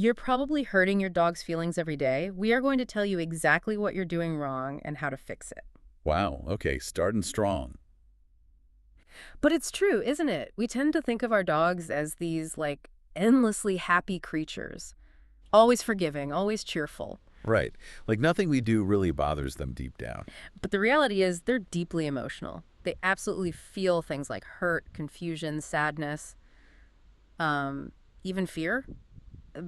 You're probably hurting your dog's feelings every day. We are going to tell you exactly what you're doing wrong and how to fix it. Wow, okay, starting strong. But it's true, isn't it? We tend to think of our dogs as these, like, endlessly happy creatures. Always forgiving, always cheerful. Right. Like nothing we do really bothers them deep down. But the reality is they're deeply emotional. They absolutely feel things like hurt, confusion, sadness, even fear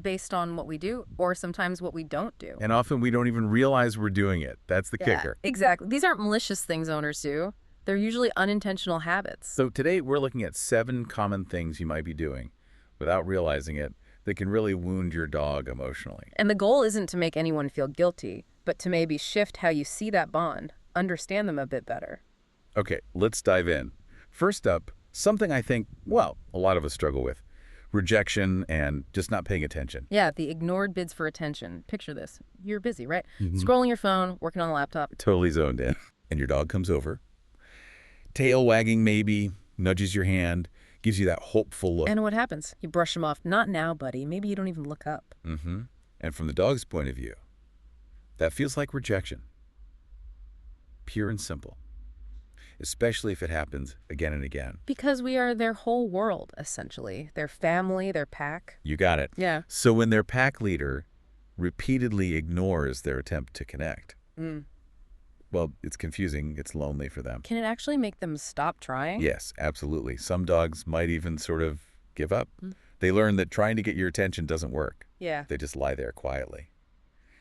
based on what we do or sometimes what we don't do. And often we don't even realize we're doing it. That's the Yeah, kicker. exactly. These aren't malicious things owners do. They're usually unintentional habits. So today we're looking at 7 common things you might be doing without realizing it that can really wound your dog emotionally. And the goal isn't to make anyone feel guilty, but to maybe shift how you see that bond, understand them a bit better. Okay, let's dive in. First up, something I think, well, a lot of us struggle with. Rejection and just not paying attention. Yeah, the ignored bids for attention. Picture this. You're busy, right? Mhm. Scrolling your phone, working on the laptop. Totally zoned in. And your dog comes over, tail wagging maybe, nudges your hand, gives you that hopeful look. And what happens? You brush them off. Not now, buddy. Maybe you don't even look up. And from the dog's point of view, that feels like rejection. Pure and simple. Especially if it happens again and again. Because we are their whole world, essentially. Their family, their pack. You got it. Yeah. So when their pack leader repeatedly ignores their attempt to connect, well, it's confusing, it's lonely for them. Can it actually make them stop trying? Yes, absolutely. Some dogs might even sort of give up. They learn that trying to get your attention doesn't work. Yeah. They just lie there quietly.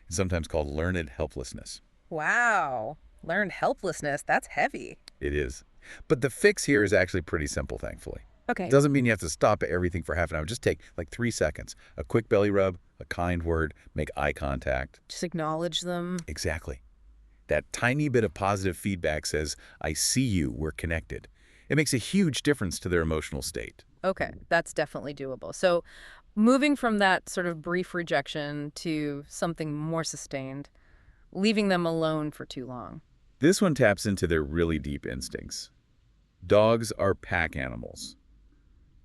It's sometimes called learned helplessness. Wow. Learned helplessness. That's heavy. It is. But the fix here is actually pretty simple, thankfully. Okay. It doesn't mean you have to stop everything for half an hour. Just take like 3 seconds. A quick belly rub, a kind word, make eye contact. Just acknowledge them. Exactly. That tiny bit of positive feedback says, I see you, we're connected. It makes a huge difference to their emotional state. Okay, that's definitely doable. So moving from that sort of brief rejection to something more sustained, leaving them alone for too long. This one taps into their really deep instincts. Dogs are pack animals.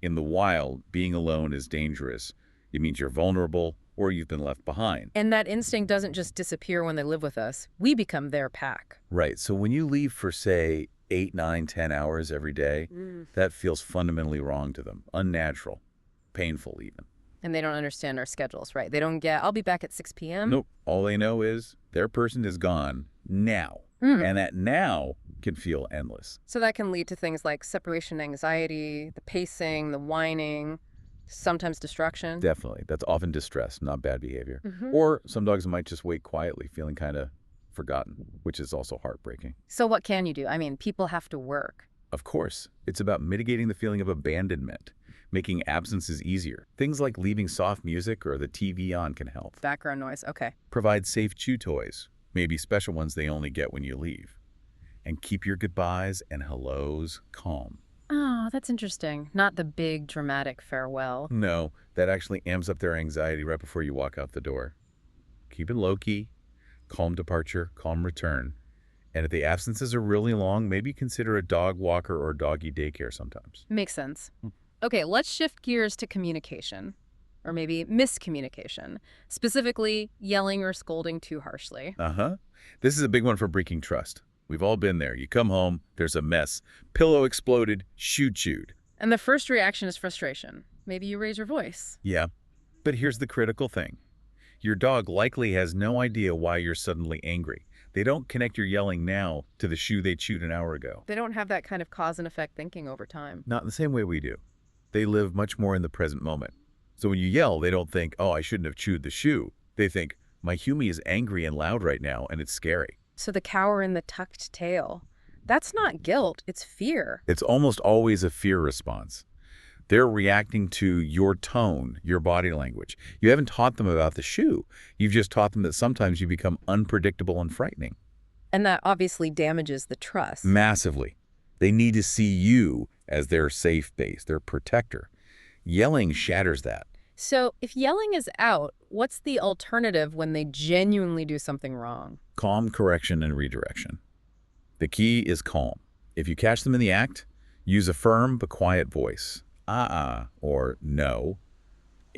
In the wild, being alone is dangerous. It means you're vulnerable or you've been left behind. And that instinct doesn't just disappear when they live with us. We become their pack. Right. So when you leave for, say, 8, 9, 10 hours every day, that feels fundamentally wrong to them, unnatural, painful even. And they don't understand our schedules, right? They don't get, I'll be back at 6 p.m. Nope. All they know is their person is gone now. And that now can feel endless. So that can lead to things like separation anxiety, the pacing, the whining, sometimes destruction. Definitely. That's often distress, not bad behavior. Or some dogs might just wait quietly, feeling kind of forgotten, which is also heartbreaking. So what can you do? I mean, people have to work. Of course, it's about mitigating the feeling of abandonment, making absences easier. Things like leaving soft music or the TV on can help. Background noise, okay. Provide safe chew toys, maybe special ones they only get when you leave. And keep your goodbyes and hellos calm. Oh, that's interesting. Not the big, dramatic farewell. No, that actually amps up their anxiety right before you walk out the door. Keep it low-key, calm departure, calm return. And if the absences are really long, maybe consider a dog walker or doggy daycare sometimes. Makes sense. Okay, let's shift gears to communication. Or maybe miscommunication. Specifically, yelling or scolding too harshly. This is a big one for breaking trust. We've all been there. You come home, there's a mess. Pillow exploded, shoe chewed. And the first reaction is frustration. Maybe you raise your voice. Yeah, but here's the critical thing. Your dog likely has no idea why you're suddenly angry. They don't connect your yelling now to the shoe they chewed an hour ago. They don't have that kind of cause and effect thinking over time. Not in the same way we do. They live much more in the present moment. So when you yell, they don't think, oh, I shouldn't have chewed the shoe. They think, my Humie is angry and loud right now, and it's scary. So the cower in the tucked tail, that's not guilt, it's fear. It's almost always a fear response. They're reacting to your tone, your body language. You haven't taught them about the shoe. You've just taught them that sometimes you become unpredictable and frightening. And that obviously damages the trust. Massively. They need to see you as their safe base, their protector. Yelling shatters that. So if yelling is out, what's the alternative when they genuinely do something wrong? Calm correction and redirection. The key is calm. If you catch them in the act, use a firm but quiet voice. Or no.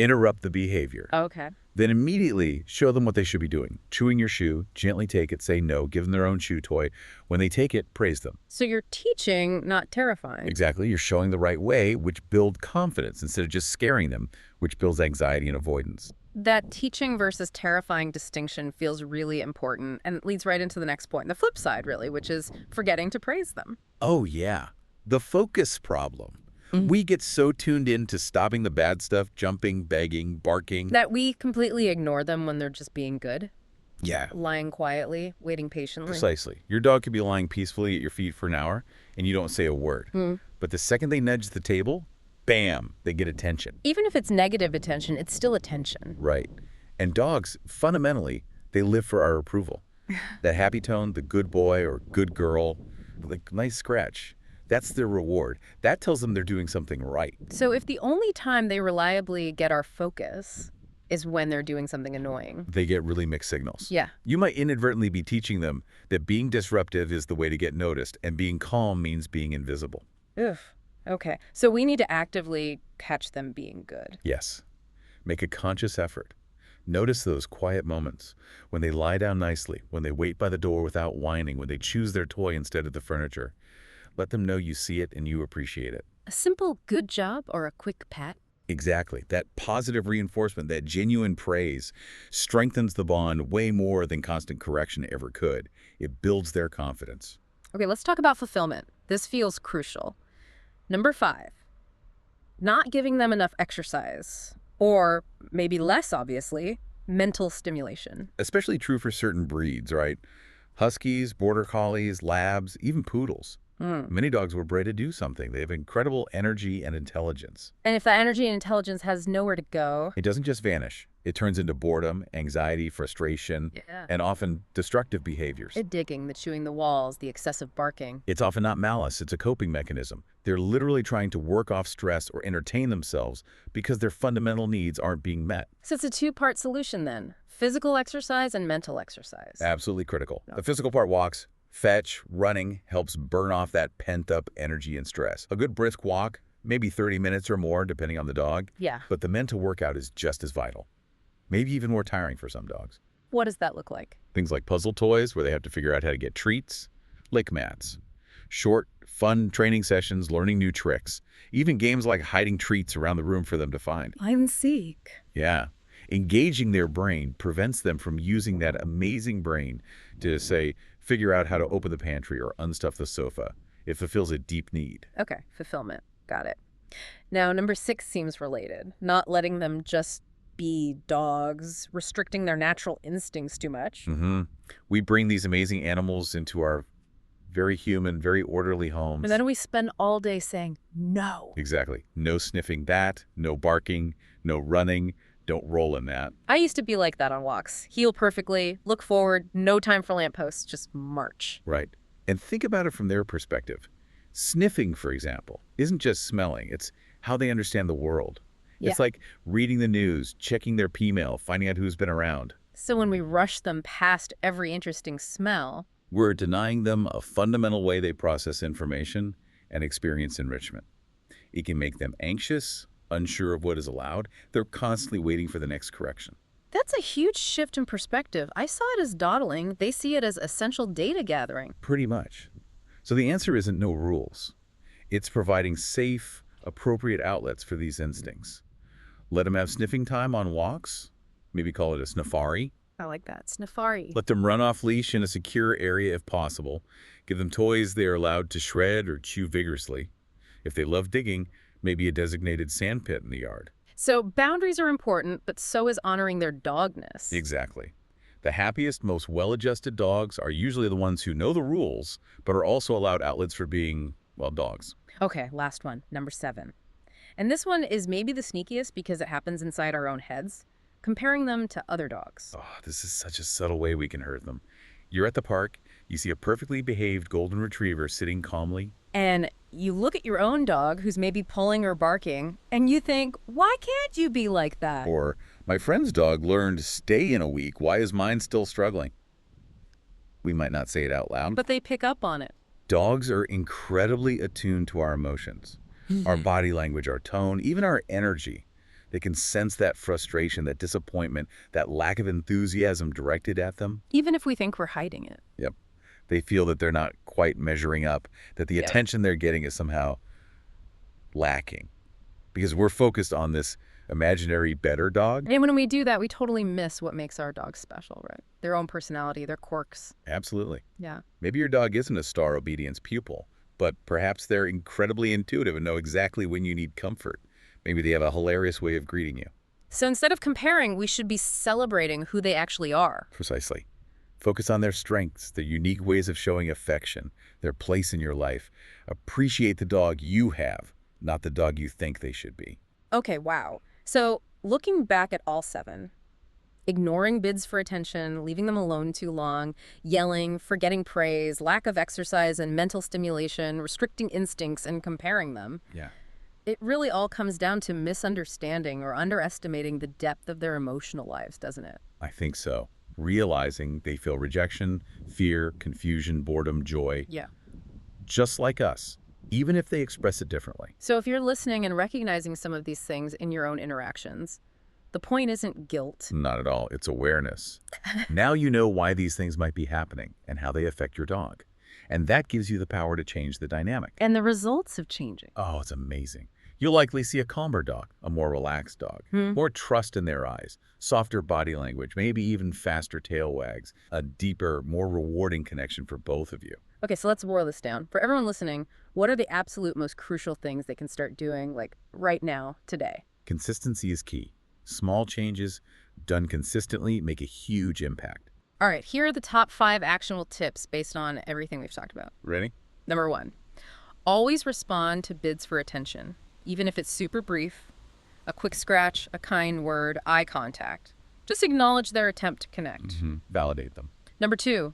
Interrupt the behavior. Okay. Then immediately show them what they should be doing. Chewing your shoe, gently take it, say no, give them their own chew toy. When they take it, praise them. So you're teaching, not terrifying. Exactly, you're showing the right way, which builds confidence instead of just scaring them, which builds anxiety and avoidance. That teaching versus terrifying distinction feels really important and leads right into the next point, the flip side, really, which is forgetting to praise them. Oh, yeah. The focus problem. Mhm. We get so tuned in to stopping the bad stuff, jumping, begging, barking. That we completely ignore them when they're just being good, Yeah, lying quietly, waiting patiently. precisely. Your dog could be lying peacefully at your feet for an hour, and you don't say a word. Mm. But the second they nudge the table, bam, they get attention. Even if it's negative attention, it's still attention. Right. And dogs, fundamentally, they live for our approval. That happy tone, the good boy or good girl, the nice scratch, that's their reward. That tells them they're doing something right. So if the only time they reliably get our focus is when they're doing something annoying. They get really mixed signals. Yeah. You might inadvertently be teaching them that being disruptive is the way to get noticed, and being calm means being invisible. Oof. Okay. So we need to actively catch them being good. Yes. Make a conscious effort. Notice those quiet moments, when they lie down nicely, when they wait by the door without whining, when they choose their toy instead of the furniture. Let them know you see it and you appreciate it. A simple good job or a quick pat. Exactly. That positive reinforcement, that genuine praise, strengthens the bond way more than constant correction ever could. It builds their confidence. Okay, let's talk about fulfillment. This feels crucial. Number 5, not giving them enough exercise, or maybe less obviously, mental stimulation. Especially true for certain breeds, right? Huskies, border collies, labs, even poodles. Many dogs were bred to do something. They have incredible energy and intelligence. And if that energy and intelligence has nowhere to go, It doesn't just vanish. It turns into boredom, anxiety, frustration, yeah, and often destructive behaviors. the digging, the chewing the walls, the excessive barking. It's often not malice, it's a coping mechanism. They're literally trying to work off stress or entertain themselves because their fundamental needs aren't being met. So it's a two-part solution then, physical exercise and mental exercise. Absolutely critical. The physical part walks, fetch, running helps burn off that pent-up energy and stress. A good brisk walk, maybe 30 minutes or more depending on the dog, Yeah. but the mental workout is just as vital. Maybe even more tiring for some dogs. What does that look like? Things like puzzle toys where they have to figure out how to get treats, lick mats, short, fun training sessions, learning new tricks, even games like hiding treats around the room for them to find. Hide and seek. Yeah. Engaging their brain prevents them from using that amazing brain to, say, figure out how to open the pantry or unstuff the sofa. It fulfills a deep need. Okay, fulfillment. Got it. Now, number 6 seems related. Not letting them just be dogs, restricting their natural instincts too much. We bring these amazing animals into our very human, very orderly homes. And then we spend all day saying no. Exactly. No sniffing that, no barking, no running. Don't roll in that. I used to be like that on walks. Heel perfectly, look forward, no time for lampposts, just march. Right. And think about it from their perspective. Sniffing, for example, isn't just smelling. It's how they understand the world. Yeah. It's like reading the news, checking their P-mail, finding out who's been around. So when we rush them past every interesting smell, We're denying them a fundamental way they process information and experience enrichment. It can make them anxious, unsure of what is allowed. They're constantly waiting for the next correction. that's a huge shift in perspective. I saw it as dawdling. They see it as essential data gathering. Pretty much. So the answer isn't no rules. It's providing safe, appropriate outlets for these instincts. Let them have sniffing time on walks. Maybe call it a sniffari. I like that. Sniffari. Let them run off leash in a secure area if possible. Give them toys they are allowed to shred or chew vigorously. If they love digging, maybe a designated sand pit in the yard. So boundaries are important, but so is honoring their dogness. Exactly. The happiest, most well-adjusted dogs are usually the ones who know the rules, but are also allowed outlets for being, well, dogs. Okay, last one, number 7. And this one is maybe the sneakiest because it happens inside our own heads, comparing them to other dogs. Oh, this is such a subtle way we can hurt them. You're at the park, you see a perfectly behaved golden retriever sitting calmly. And you look at your own dog who's maybe pulling or barking, and you think, why can't you be like that? Or, my friend's dog learned to stay in a week. Why is mine still struggling? We might not say it out loud. But they pick up on it. Dogs are incredibly attuned to our emotions, our body language, our tone, even our energy. They can sense that frustration, that disappointment, that lack of enthusiasm directed at them. Even if we think we're hiding it. Yep. They feel that they're not quite measuring up, that the Yep. attention they're getting is somehow lacking. Because we're focused on this imaginary better dog. And when we do that, we totally miss what makes our dogs special, right? Their own personality, their quirks. Absolutely. Yeah. Maybe your dog isn't a star obedience pupil, but perhaps they're incredibly intuitive and know exactly when you need comfort. Maybe they have a hilarious way of greeting you. So instead of comparing, we should be celebrating who they actually are. Precisely. Focus on their strengths, their unique ways of showing affection, their place in your life. Appreciate the dog you have, not the dog you think they should be. Okay, wow. So looking back at all 7, ignoring bids for attention, leaving them alone too long, yelling, forgetting praise, lack of exercise and mental stimulation, restricting instincts, and comparing them, Yeah. it really all comes down to misunderstanding or underestimating the depth of their emotional lives, doesn't it? I think so. Realizing they feel rejection, fear, confusion, boredom, joy, Yeah. just like us, even if they express it differently. So if you're listening and recognizing some of these things in your own interactions, the point isn't guilt. Not at all. It's awareness. Now you know why these things might be happening and how they affect your dog. And that gives you the power to change the dynamic. And the results of changing. Oh, it's amazing. You'll likely see a calmer dog, a more relaxed dog, more trust in their eyes, softer body language, maybe even faster tail wags, a deeper, more rewarding connection for both of you. Okay, so let's boil this down. For everyone listening, what are the absolute most crucial things they can start doing, like right now, today? Consistency is key. Small changes done consistently make a huge impact. All right, here are the top 5 actionable tips based on everything we've talked about. Ready? Number 1, always respond to bids for attention, even if it's super brief. A quick scratch, a kind word, eye contact. Just acknowledge their attempt to connect. Validate them. Number 2,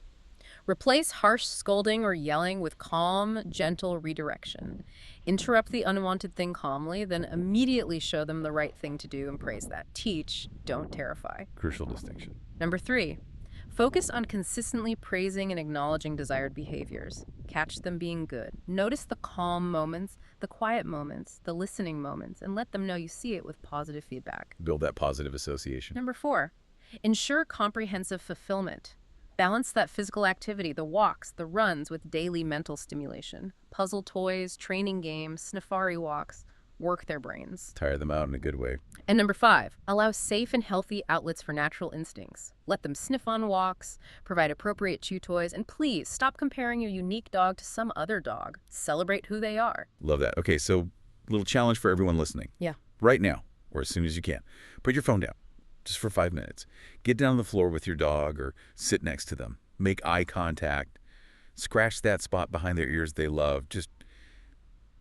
replace harsh scolding or yelling with calm, gentle redirection. Interrupt the unwanted thing calmly, then immediately show them the right thing to do and praise that. Teach, don't terrify. Crucial distinction. Number 3, focus on consistently praising and acknowledging desired behaviors. Catch them being good. Notice the calm moments, the quiet moments, the listening moments, and let them know you see it with positive feedback. Build that positive association. Number 4, ensure comprehensive fulfillment. Balance that physical activity, the walks, the runs, with daily mental stimulation. Puzzle toys, training games, safari walks. Work their brains. Tire them out in a good way. And number 5, allow safe and healthy outlets for natural instincts. Let them sniff on walks, provide appropriate chew toys, and please stop comparing your unique dog to some other dog. Celebrate who they are. Love that. Okay, so little challenge for everyone listening. Yeah. Right now, or as soon as you can. Put your phone down, just for 5 minutes. Get down on the floor with your dog or sit next to them. Make eye contact. Scratch that spot behind their ears they love. Just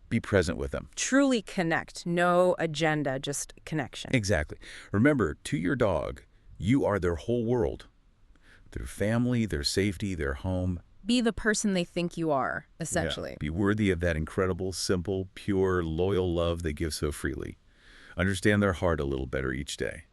be present with them. Truly connect. No agenda, just connection. Exactly. Remember, to your dog, you are their whole world. Their family, their safety, their home. Be the person they think you are, essentially. Yeah. Be worthy of that incredible, simple, pure, loyal love they give so freely. Understand their heart a little better each day.